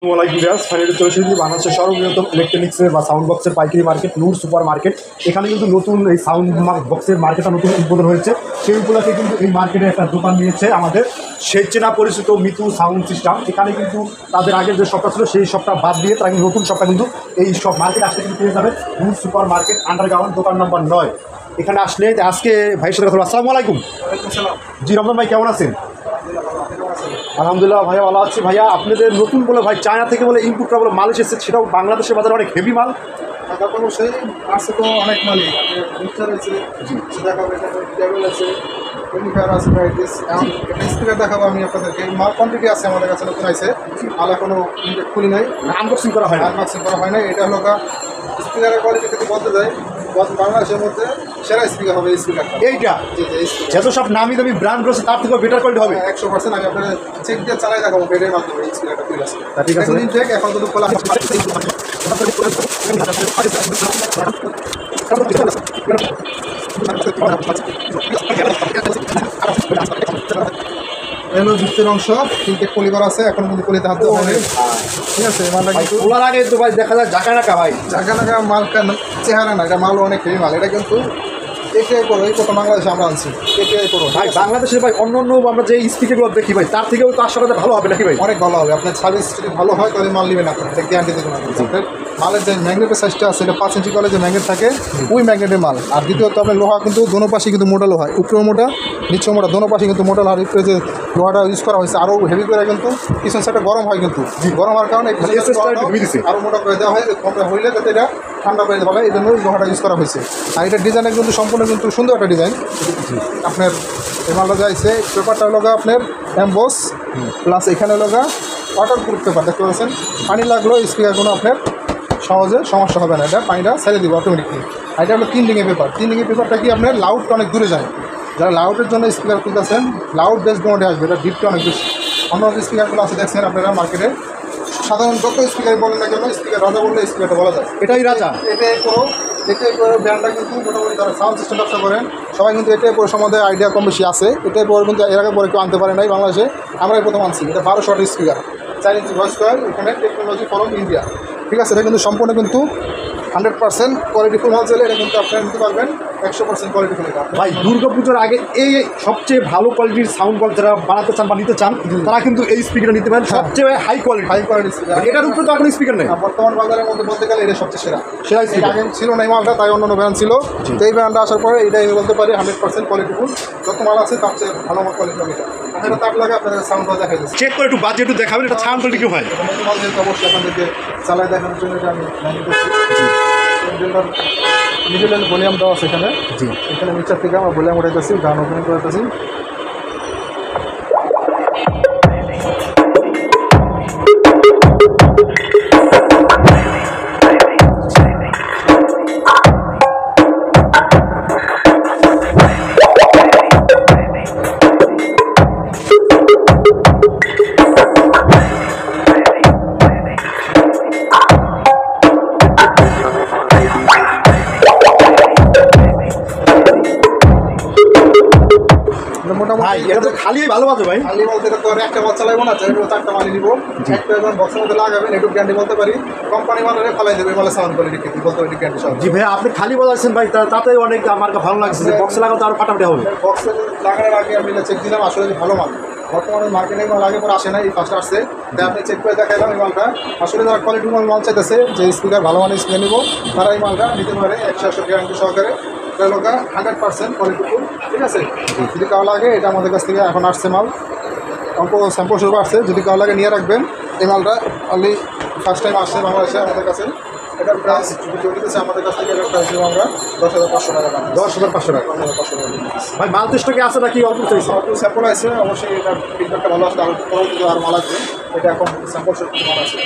Finally চলে এসেছি বাংলাদেশের সর্ববৃহত্তম ইলেকট্রনিক্সের বা সাউন্ড বক্সের পাইকারি মার্কেট নূর সুপার মার্কেট। এখানে কিন্তু নতুন এই সাউন্ড বক্সের মার্কেটটা নতুন উদ্বোধন হয়েছে। সেই উপলক্ষে কিন্তু এই মার্কেটে একটা দোকান নিয়েছে আমাদের সেই চেনা পরিচিত মিতু সাউন্ড সিস্টেম। এখানে কিন্তু তাদের আগের যে শপটা ছিল সেই শপটা বাদ দিয়ে তারা কিন্তু নতুন শপটা কিন্তু এই সব মার্কেট আসলে কিন্তু পেয়ে যাবে নূর সুপার মার্কেট আন্ডারগ্রাউন্ড দোকান নম্বর 9। এখানে আসলে আজকে ভাইয়ের সাথে কথা বলবো। আসসালামু আলাইকুম। জি রমজান ভাই, কেমন আছেন? আলহামদুলিল্লাহ ভাইয়া ভালো আছি। ভাইয়া আপনাদের নতুন বলে ভাই চায়না থেকে বলে ইনপুটটা বলে মাল এসেছে, সেটাও বাংলাদেশের বাজারে অনেক হেভি মাল। অবশ্যই আছে তো অনেক মালই মিক্সার আছে, দেখাবো টেবিল আছে, ইউনিফায়ার আছে, ভ্যারাইটিস। এখন স্পিকার দেখাবো আমি আপনাদেরকে। মাল কোয়ান্টিটি আছে আমাদের কাছে, নতুন আছে মাল এখনো খুলি নাই, আনবক্সিং করা হয় না। আনবক্সিং করা হয় না। এটা হলো স্পিকারের কোয়ালিটি যদি বলতে যায় বাংলাদেশের মধ্যে সেরা স্পিকার হবে এই স্পিকারটা। এইটা যত সব নামি দামি ব্র্যান্ড রয়েছে তার থেকেও বেটার কোয়ালিটি হবে 100%। আমি আপনাদের চেক দিয়ে চালাই দেখাবো বেডের মাধ্যমে এই স্পিকারটা ঠিক আছে। ঠিক আছে, এখন কিন্তু খোলা এলো ভিতরের অংশ তিনটে পলিবার আছে, এখন কিন্তু পলিতে হাত দেওয়া হয়নি। ঠিক আছে, মালটা কিন্তু খোলার আগে তো ভাই দেখা যায় জাকা নাকা ভাই, জায়গা নাকা মাল চেহারা না, এটা মাল অনেক হেভি মাল। এটা কিন্তু এটিআই করো, এই প্রথম বাংলাদেশে আমরা আনছি এটিআই করো ভাই। বাংলাদেশের ভাই অন্য অন্য আমরা যে স্পিকারগুলো দেখি ভাই তার থেকেও তো আশা করা ভালো হবে নাকি ভাই? অনেক ভালো হবে। আপনার সার্ভিস যদি ভালো হয় তাহলে মাল নেবেন, আপনার গ্যারান্টি দেবেন। আপনার মালের যে ম্যাগনেটের সাইজটা আছে এটা 5 ইঞ্চি কলে যে ম্যাগনেট থাকে ওই ম্যাগনেটের মাল। আর দ্বিতীয়ত আপনার লোহা কিন্তু দোনো পাশে কিন্তু মোটা লোহা, উপরেও মোটা নিচেও মোটা, দোনো পাশে কিন্তু মোটা লোহার উপরে যে লোহাটা ইউজ করা হয়েছে আরও হেভি করে, কিন্তু পিছন সাইডটা গরম হয়, কিন্তু গরম হওয়ার কারণে আরও মোটা করে দেওয়া হয়, কমে হইলে যাতে এটা ঠান্ডা করে দেওয়া হয়, এই জন্য লোহাটা ইউজ করা হয়েছে। আর এটা ডিজাইনের কিন্তু সম্পূর্ণ কিন্তু সুন্দর একটা ডিজাইন। আপনার এই মালটা যাইছে পেপারটা লগা আপনার এমবস প্লাস এখানে লগা ওয়াটার প্রুফ পেপার দেখতে পাচ্ছেন। পানি লাগলেও স্পিকারগুলো আপনার সহজে সমস্যা হবে না, এটা পানিটা ছেড়ে দিব অটোমেটিকলি। আর এটা হলো 3 রিংয়ের পেপার। 3 রিংয়ের পেপারটা কি আপনার লাউডটা অনেক দূরে যায়, যারা লাউডের জন্য স্পিকার তুলতেছেন লাউড বেস মোডে আসবে, এটা ডিপটা অনেক বেশি। অন্য স্পিকারগুলো আছে দেখছেন আপনারা মার্কেটে, সাধারণ যত স্পিকার বলেন না কেন স্পিকার রাজা বললে স্পিকারটা বলা যায়, এটাই রাজা। এটাই করো ব্র্যান্ডটা কিন্তু মোটামুটি তারা সাউন্ড সিস্টেম ব্যবসা করেন সবাই, কিন্তু এটাই পরে সম্বন্ধে আইডিয়া কম বেশি আছে। এটাই পরে কিন্তু এর আগে পরে কেউ আনতে পারে নাই বাংলাদেশে, আমরাই প্রথম আনছি। এটা 12 shot speaker, 4 inch voice coil, এখানে টেকনোলজি ফ্রম ইন্ডিয়া। ঠিক আছে, এটা কিন্তু সম্পূর্ণ কিন্তু 100% কোয়ালিটিফুল মাল চলে। এটা কিন্তু আপনারা নিতে পারবেন 100% কোয়ালিটিফুল। এটা ভাই দুর্গাপুজোর আগে এই সবচেয়ে ভালো কোয়ালিটির সাউন্ড বল যারা বানাতে চান বা নিতে চান তারা কিন্তু এই স্পিকার নিতে পারেন, সবচেয়ে হাই কোয়ালিটি স্পিকার। এটার উপরে তো এখন স্পিকার নেই বর্তমান বাজারের মধ্যে বলতে গেলে এটা সবচেয়ে সেরা স্পিকার। আগে ছিল না এই মালটা, তাই অন্য ব্র্যান্ড ছিল। তো এই ব্র্যান্ডটা আসার পরে এটাই আমি বলতে পারি 100% কোয়ালিটিফুল। যত মাল আছে তার চেয়ে ভালো মাল কোয়ালিটি হবে এটা। আপনারা তার লাগে আপনাদের সাউন্ডটা দেখাই দিচ্ছি, চেক করে একটু বাজেট একটু দেখাবেন এটা সাউন্ড কোয়ালিটি কি হয়। নতুন মাল যেহেতু অবশ্যই আপনাদেরকে চালায় দেখানোর জন্য এটা আমি ম্যানেজ করছি। মিডিল ভলিউম দেওয়া আছে এখানে, এখানে নিচের থেকে আমরা ভলিউম উঠাইতেছি, গান ওপেনিং করতেছি। খালি ভালো বাজে ভাই, খালি বলতে তো একটা মাল চালাবো না, 4টা মালই নিব। একটা যখন বক্সের মধ্যে লাগাবেন একটু গ্যারান্টি বলতে পারি, কোম্পানি মালের ফেলাই দেবে, মালের সাউন্ড কোয়ালিটি কিন্তু বলতে পারি গ্যারান্টি সব। জি ভাই, আপনি খালি বলাচ্ছেন ভাই, তাতে অনেক আমার ভালো লাগছে। বক্সে লাগাতে আরও ফাটাফাটি হবে। বক্সে লাগানোর আগে আমি চেক দিলাম, আসলে ভালো মাল। বর্তমানে মার্কেটে মাল আগে পরে আসে না, এই ফার্স্ট আসছে, তাই আপনি চেক করে দেখাইলাম এই মালটা। আসলে যারা কোয়ালিটি মাল চাইতেছে যে স্পিকার ভালো মানের স্পিকার নিব, তারা এই মালটা নিতে পারে 100% গ্যারান্টি সহকারে। এটা হলো 100% কোয়ালিটিফুল। ঠিক আছে, যদি কারো লাগে এটা আমাদের কাছ থেকে এখন আসছে মাল, অল্প স্যাম্পল শুরু আসছে, যদি কারো লাগে নিয়ে রাখবেন। এই মালটা অনলি ফার্স্ট টাইম আসছে বাংলাদেশে আমাদের কাছে। এটার প্রাইস চলতেছে আমাদের কাছ থেকে, এটার প্রাইস দেবো আমরা 10,500 টাকা। 10,500 টাকা ভাই। মাল তো স্টকে আছে নাকি অল্প চাইছে? অল্প স্যাম্পল আছে, অবশ্যই এটার ফিডব্যাকটা ভালো আসলে আরও পরবর্তীতে আরও মাল আসবে। এটা এখন স্যাম্পল মাল আছে।